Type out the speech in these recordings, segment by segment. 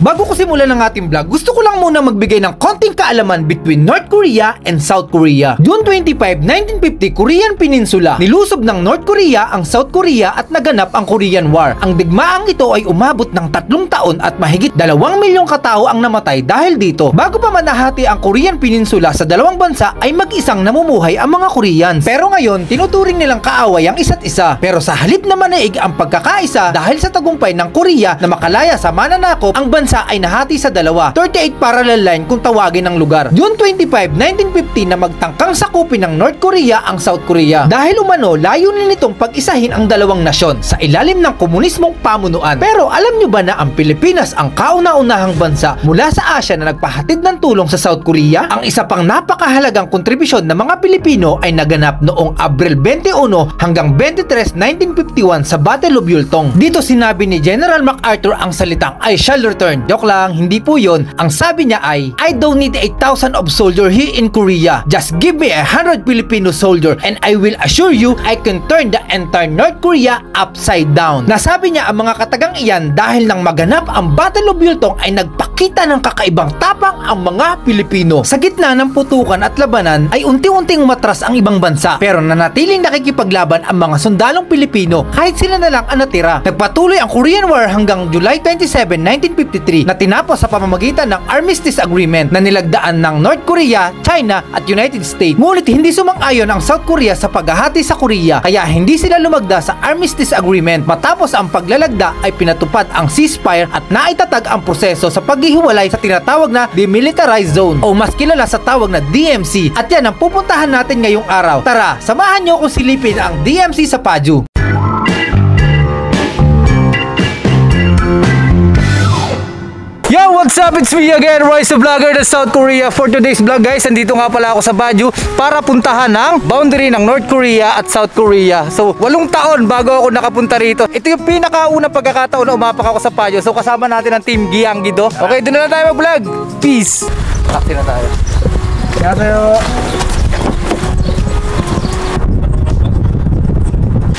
Bago ko simulan ng ating vlog, gusto ko lang muna magbigay ng konting kaalaman between North Korea and South Korea. June 25, 1950, Korean Peninsula. Nilusob ng North Korea ang South Korea at naganap ang Korean War. Ang digmaang ito ay umabot ng 3 taon at mahigit 2 milyong katao ang namatay dahil dito. Bago pa manahati ang Korean Peninsula sa dalawang bansa ay mag-isang namumuhay ang mga Koreans. Pero ngayon, tinuturing nilang kaaway ang isa't isa. Pero sa halip na manaig ang pagkakaisa dahil sa tagumpay ng Korea na makalaya sa mananakop, ang bansa ay nahati sa dalawa. 38 parallel line kung tawagin ng lugar. June 25, 1950 na magtangkang sakupin ng North Korea ang South Korea. Dahil umano, layunin nitong pag-isahin ang dalawang nasyon sa ilalim ng komunismong pamunuan. Pero alam nyo ba na ang Pilipinas ang kauna-unahang bansa mula sa Asia na nagpahatid ng tulong sa South Korea? Ang isa pang napakahalagang kontribusyon ng mga Pilipino ay naganap noong Abril 21 hanggang 23, 1951 sa Battle of Yultong. Dito sinabi ni General MacArthur ang salitang I shall return. Joke lang, hindi po yun. Ang sabi niya ay, I don't need 8,000 of soldier here in Korea. Just give me 100 Filipino soldier and I will assure you I can turn the entire North Korea upside down. Nasabi niya ang mga katagang iyan dahil nang maganap ang Battle of Yultong ay nagpakita ng kakaibang tapang ang mga Pilipino. Sa gitna ng putukan at labanan ay unti-unting umatras ang ibang bansa pero nanatiling nakikipaglaban ang mga sundalong Pilipino kahit sila na lang ang natira. Nagpatuloy ang Korean War hanggang July 27, 1953 na tinapos sa pamamagitan ng Armistice Agreement na nilagdaan ng North Korea, China at United States. Ngunit hindi sumang-ayon ang South Korea sa paghahati sa Korea kaya hindi sila lumagda sa Armistice Agreement. Matapos ang paglalagda ay pinatupad ang ceasefire at naitatag ang proseso sa paghihiwalay sa tinatawag na Demilitarized Zone o mas kilala sa tawag na DMZ at yan ang pupuntahan natin ngayong araw. Tara, samahan nyo kung silipin ang DMZ sa Paju. Yo, what's up? It's me again, Royce the Vlogger ng South Korea. For today's vlog guys, nandito nga pala ako sa Baguio para puntahan ang boundary ng North Korea at South Korea. So, 8 taon bago ako nakapunta rito. Ito yung pinakaunang pagkakataon na umapak ako sa Baguio. So, kasama natin ang Team Gyeonggi-do. Okay, doon na tayo mag-vlog. Peace! Taxi na tayo. Kaya tayo.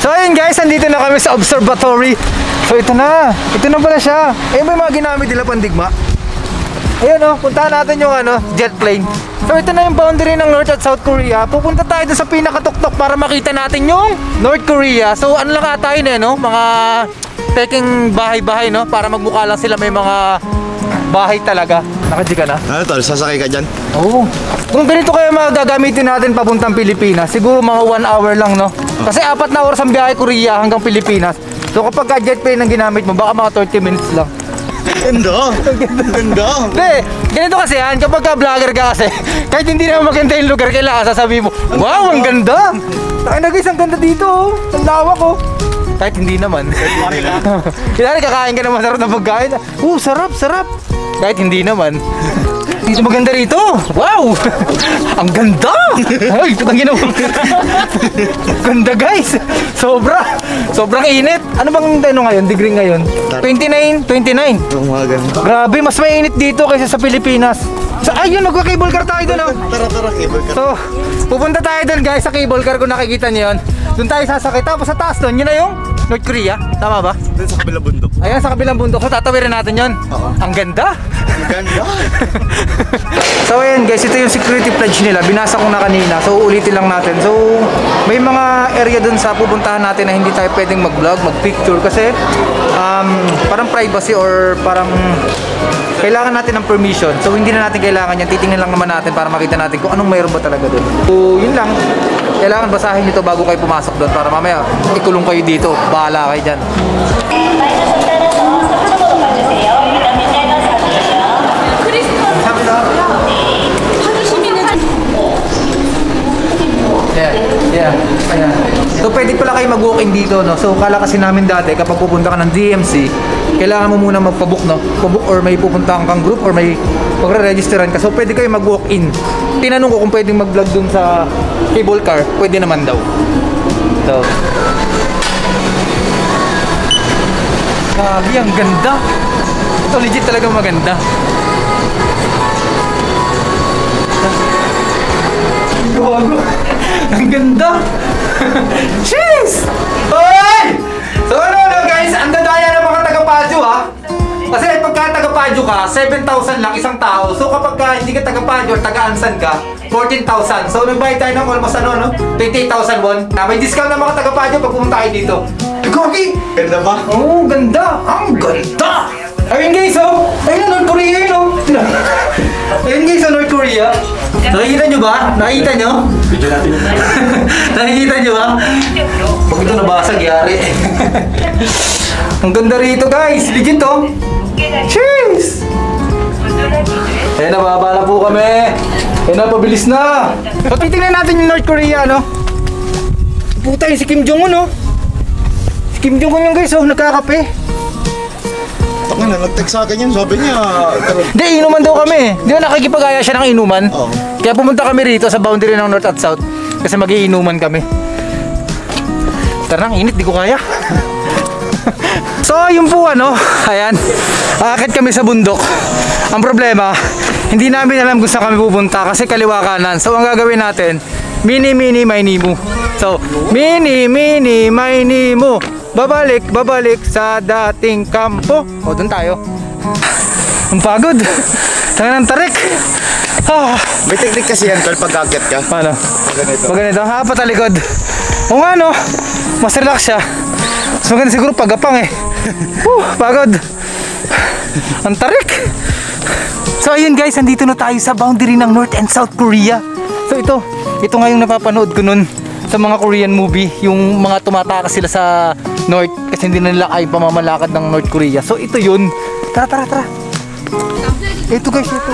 So ayun guys, nandito na kami sa observatory. So ito na pala siya. Ayun ba yung mga ginamit nila pandigma? Ayun oh, puntahan natin yung jet plane. So ito na yung boundary ng North at South Korea. Pupunta tayo dun sa pinakatuktok para makita natin yung North Korea. So ano lang ata yun mga peking bahay-bahay para magmukha lang sila may mga bahay talaga. Nakadji ka na? Ano tol, sasakay ka dyan? Oo. Kung ganito kayo magagamitin natin papuntang Pilipinas, siguro mga 1 hour lang Kasi 4 na oras ang biyahe Korea hanggang Pilipinas. So kapag jet plane ang ginamit mo, baka mga 30 minutes lang. Ganda! Ganda! Hindi, ganito kasi yan, kapag ka-vlogger ka kasi, kahit hindi naman maganda yung lugar, kailangan sasabihin mo, wow, ang ganda! Tayo na guys, ang ganda dito, ang lawak Kahit hindi naman. Kailangan kakain ka ng masarap na pagkain. Sarap, sarap! Kahit hindi naman. Dito maganda rito. Wow! Ang ganda! Ay, ito ang ginawa. Ganda guys! Sobrang init. Ano bang ngayon? Degree ngayon? 29? 29? Mga ganda. Grabe, mas mainit dito kaysa sa Pilipinas. So ayun, magka-cable car tayo doon Tara, cable car. So, pupunta tayo doon guys sa cable car kung nakikita niyo yun. Doon tayo sasakay. Tapos sa taas doon, yun na yung North Korea. Tama ba? Doon sa kabilang bundok. Ayan, sa kabilang bundok. So, tatawirin natin yun. Oo. Ang ganda! Ang ganda! So, ayan guys, ito yung security pledge nila. Binasa ko na kanina. So, uulitin lang natin. So, may mga area dun sa pupuntahan natin na hindi tayo pwedeng mag-vlog, mag-picture. Kasi, parang privacy or parang kailangan natin ng permission. So, hindi na natin kailangan yan. Titingnan lang naman natin para makita natin kung anong mayroon ba talaga dun. So, yun lang. Kailangan basahin nyo to bago kayo pumasok doon para mamaya ikulong kayo dito. Bahala kayo dyan. Yeah. Ayan. So pwede pala kayo mag-walk-in dito, So kala kasi namin dati kapag pupunta ka ng DMZ, kailangan mo muna magpabook, Pabook or may pupuntahan kang group or may pagre-registeran ka. So pwede kayo mag-walk-in. Tinanong ko kung pwedeng mag-vlog dun sa cable car, pwede naman daw. So grabe, ang ganda. Ito legit talaga maganda. Ang ganda! Cheers! Hoy! So ano guys, ang dadaya ng mga taga-Baguio Kasi pagka taga-Baguio ka, 7,000 lang isang tao. So kapag hindi ka taga-Baguio or taga-Ansan ka, 14,000. So nagbayad tayo ng almost 28,000 won. May discount na mga taga-Baguio pag pumunta kayo dito. Gogi! Ganda ba? Oh, ganda! Ang ganda! Ayun guys, oh! Ayun na, North Korea yun, oh! Ayun guys, oh, North Korea. Nakikita nyo ba? Nakikita nyo? Video natin. Nakikita nyo ba? Pag ito nabasag, yari. Ang ganda rito guys! Legit, oh! Cheers! Ayun, nababa na po kami. Ayun na, pabilis na. So, titignan natin yung North Korea, no? Puta, yung si Kim Jong-un, no? Si Kim Jong-un yung guys, oh, nagkakape. Taka na, nag-text sa akin yun. Sabi niya, Hindi, inuman daw kami. Di ba nakikipag-aya siya ng inuman? Oo. Kaya pumunta kami rito sa boundary ng North at South. Kasi mag-iinuman kami. Tara, ang init, di ko kaya. So, yun po ayan. Aakit kami sa bundok. Ang problema, hindi namin alam kung saan kami pupunta kasi kaliwa kanan. So, ang gagawin natin, mini, mini mo. So, mini, mini mo. Babalik sa dating kampo. O, doon tayo. Ang pagod. Tangan ng tarik. may technique kasi yan, tol, pag-akit ka. Paano? Ganito. Pag ganito, patalikod. O nga, no? Mas relax siya. Mas maganda siguro pagapang eh. Pagod. Ang tarik. So ayun guys, andito na tayo sa boundary ng North and South Korea. So ito nga yung napapanood ko nun sa mga Korean movie, yung mga tumatakas sila sa North kasi hindi na nila kaya pamamalakad ng North Korea. So ito yun. Tara. Ito guys, ito.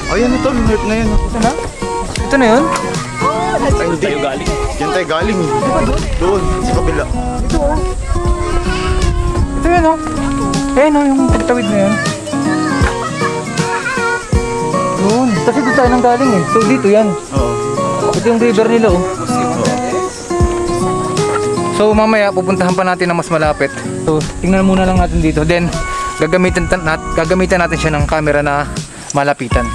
Ayan ito, North na yan. Ito na? Ito na yun? Ay, hindi. Tayo galing. Yan tayo galing. Doon, sa kabila. Ito yun, oh. Ayan, oh, yung pagtawid na yun. Yun. Kasi doon tayo nang galing eh. So dito yan. Oo. Ito yung river nila, oh. So mamaya pupuntahan pa natin ng mas malapit. So tingnan muna lang natin dito. Then gagamitan natin siya ng camera na malapitan.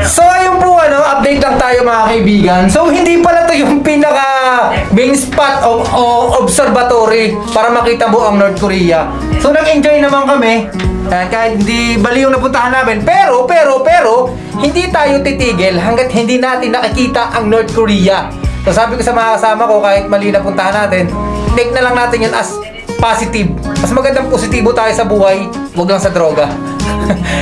So ayun po update lang tayo mga kaibigan. So hindi pala to yung pinaka main spot o observatory para makita mo ang North Korea. So nag-enjoy naman kami. Kahit hindi bali yung napuntahan namin. Pero hindi tayo titigil hanggat hindi natin nakikita ang North Korea. So sabi ko sa mga kasama ko, kahit mali na puntahan natin, take na lang natin yun as positive. Mas magandang positibo tayo sa buhay, huwag lang sa droga.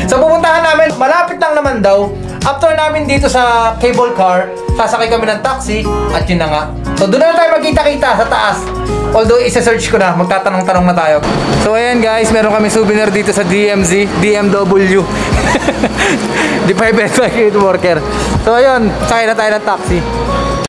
So pupuntahan namin, malapit lang naman daw. After namin dito sa cable car, sasakay kami ng taxi at yun na nga. So doon na tayo magkita-kita sa taas. Although isa-search ko na, magtatanong-tanong na tayo. So ayan guys, meron kami souvenir dito sa DMW. Di pa i-bed worker. So ayun, sakay na tayo ng taxi.